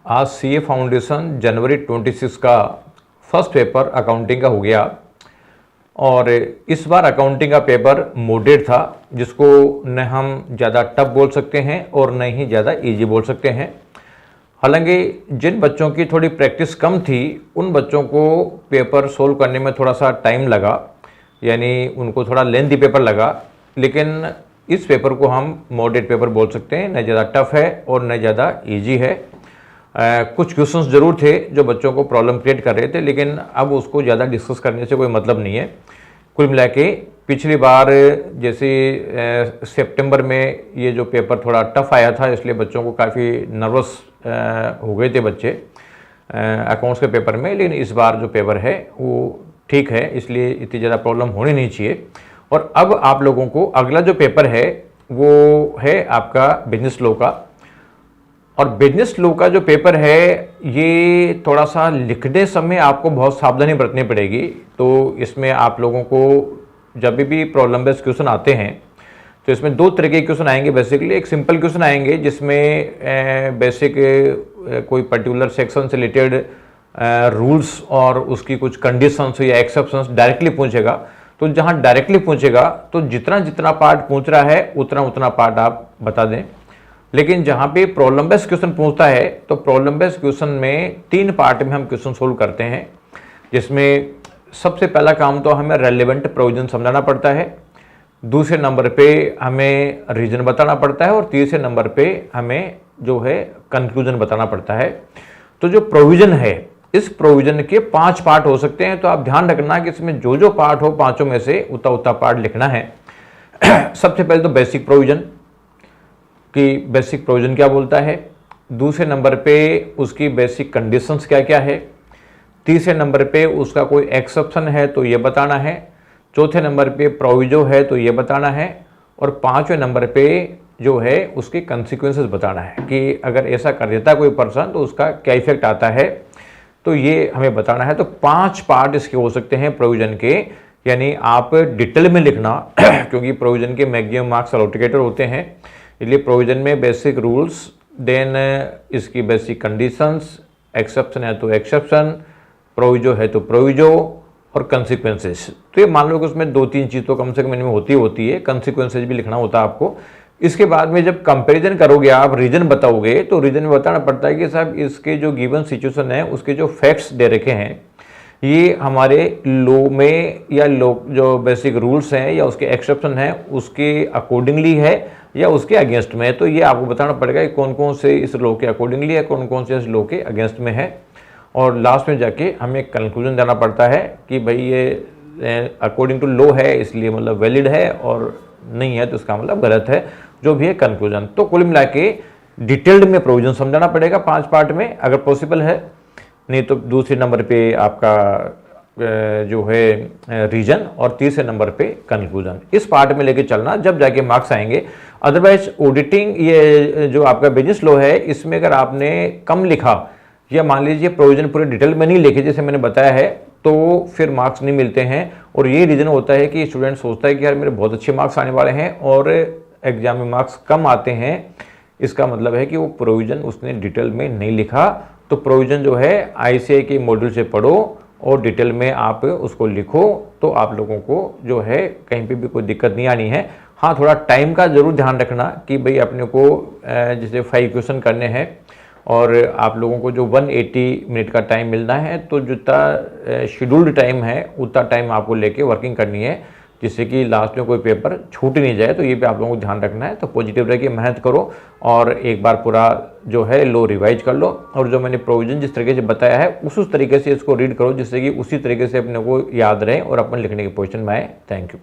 आज CA foundation जनवरी 26 का first paper accounting का हो गया और इस बार अकाउंटिंग का पेपर मॉडरेट था, जिसको न हम ज़्यादा टफ बोल सकते हैं और न ही ज़्यादा इजी बोल सकते हैं। हालांकि जिन बच्चों की थोड़ी प्रैक्टिस कम थी उन बच्चों को पेपर सोल्व करने में थोड़ा सा टाइम लगा, यानी उनको थोड़ा लेंथी पेपर लगा। लेकिन इस पेपर को हम मॉडरेट पेपर बोल सकते हैं, न ज़्यादा टफ है और न ज़्यादा इजी है। कुछ क्वेश्चंस ज़रूर थे जो बच्चों को प्रॉब्लम क्रिएट कर रहे थे, लेकिन अब उसको ज़्यादा डिस्कस करने से कोई मतलब नहीं है। कुल मिला के पिछली बार जैसे सितंबर में ये जो पेपर थोड़ा टफ आया था, इसलिए बच्चों को काफ़ी नर्वस हो गए थे बच्चे अकाउंट्स के पेपर में। लेकिन इस बार जो पेपर है वो ठीक है, इसलिए इतनी ज़्यादा प्रॉब्लम होनी नहीं चाहिए। और अब आप लोगों को अगला जो पेपर है वो है आपका बिजनेस लॉ का। और बिजनेस लॉ का जो पेपर है ये थोड़ा सा लिखने समय आपको बहुत सावधानी बरतनी पड़ेगी। तो इसमें आप लोगों को जब भी प्रॉब्लम बेस्ड क्वेश्चन आते हैं तो इसमें दो तरह के क्वेश्चन आएंगे। बेसिकली एक सिंपल क्वेश्चन आएंगे जिसमें बेसिक कोई पर्टिकुलर सेक्शन से रिलेटेड रूल्स और उसकी कुछ कंडीशंस या एक्सेप्शंस डायरेक्टली पूछेगा। तो जहाँ डायरेक्टली पूछेगा तो जितना जितना पार्ट पूछ रहा है उतना उतना पार्ट आप बता दें। लेकिन जहाँ पे प्रॉब्लम बेस्ड क्वेश्चन पूछता है तो प्रॉब्लम बेस्ड क्वेश्चन में 3 पार्ट में हम क्वेश्चन सोल्व करते हैं, जिसमें सबसे पहला काम तो हमें रेलेवेंट प्रोविजन समझाना पड़ता है, दूसरे नंबर पे हमें रीजन बताना पड़ता है और तीसरे नंबर पे हमें जो है कंक्लूजन बताना पड़ता है। तो जो प्रोविजन है इस प्रोविजन के 5 पार्ट हो सकते हैं। तो आप ध्यान रखना कि इसमें जो जो पार्ट हो पांचों में से उतना उतना पार्ट लिखना है। सबसे पहले तो बेसिक प्रोविजन कि बेसिक प्रोविजन क्या बोलता है, दूसरे नंबर पे उसकी बेसिक कंडीशंस क्या क्या है, तीसरे नंबर पे उसका कोई एक्सेप्शन है तो ये बताना है, चौथे नंबर पे प्रोविजो है तो ये बताना है, और पांचवें नंबर पे जो है उसके कंसिक्वेंसेस बताना है कि अगर ऐसा कर देता कोई पर्सन तो उसका क्या इफेक्ट आता है, तो ये हमें बताना है। तो 5 पार्ट इसके हो सकते हैं प्रोविजन के, यानी आप डिटेल में लिखना क्योंकि प्रोविजन के मैक्सिमम मार्क्स अलोकेटेड होते हैं, इसलिए प्रोविजन में बेसिक रूल्स, देन इसकी बेसिक कंडीशंस, एक्सेप्शन है तो एक्सेप्शन, प्रोविजो है तो प्रोविजो और कंसिक्वेंसेस। तो ये मान लो कि उसमें 2-3 चीज़ तो कम से कम इनमें होती है। कंसिक्वेंसेस भी लिखना होता है आपको। इसके बाद में जब कंपैरिजन करोगे आप, रीजन बताओगे, तो रीजन में बताना पड़ता है कि साहब इसके जो गिवन सिचुएशन है उसके जो फैक्ट्स दे रखे हैं ये हमारे लॉ में या लॉ जो बेसिक रूल्स हैं या उसके एक्सेप्शन हैं उसके अकॉर्डिंगली है या उसके अगेंस्ट में है। तो ये आपको बताना पड़ेगा कि कौन कौन से इस लॉ के अकॉर्डिंगली है, कौन कौन से इस लॉ के अगेंस्ट में है। और लास्ट में जाके हमें कंक्लूजन देना पड़ता है कि भाई ये अकॉर्डिंग टू लॉ है इसलिए मतलब वैलिड है, और नहीं है तो इसका मतलब गलत है, जो भी है कंक्लूजन। तो कुल मिला के डिटेल्ड में प्रोविजन समझाना पड़ेगा 5 पार्ट में अगर पॉसिबल है, नहीं तो दूसरे नंबर पे आपका जो है रीजन और तीसरे नंबर पे कंक्लूजन। इस पार्ट में लेके चलना, जब जाके मार्क्स आएंगे। अदरवाइज ऑडिटिंग ये जो आपका बिजनेस लॉ है इसमें अगर आपने कम लिखा या मान लीजिए प्रोविजन पूरे डिटेल में नहीं लिखे जैसे मैंने बताया है, तो फिर मार्क्स नहीं मिलते हैं। और ये रीज़न होता है कि स्टूडेंट सोचता है कि यार मेरे बहुत अच्छे मार्क्स आने वाले हैं और एग्जाम में मार्क्स कम आते हैं, इसका मतलब है कि वो प्रोविजन उसने डिटेल में नहीं लिखा। तो प्रोविजन जो है आईसीएआई के मॉड्यूल से पढ़ो और डिटेल में आप उसको लिखो, तो आप लोगों को जो है कहीं पे भी कोई दिक्कत नहीं आनी है। हाँ, थोड़ा टाइम का ज़रूर ध्यान रखना कि भाई अपने को जैसे 5 क्वेश्चन करने हैं और आप लोगों को जो 180 मिनट का टाइम मिलना है, तो जितना शेड्यूल्ड टाइम है उतना टाइम आपको लेके वर्किंग करनी है, जिससे कि लास्ट में कोई पेपर छूट नहीं जाए। तो ये भी आप लोगों को ध्यान रखना है। तो पॉजिटिव रह के मेहनत करो और एक बार पूरा जो है लो रिवाइज कर लो, और जो मैंने प्रोविजन जिस तरीके से बताया है उस तरीके से इसको रीड करो, जिससे कि उसी तरीके से अपने को याद रहे और अपन लिखने की पोजीशन में आए। Thank you.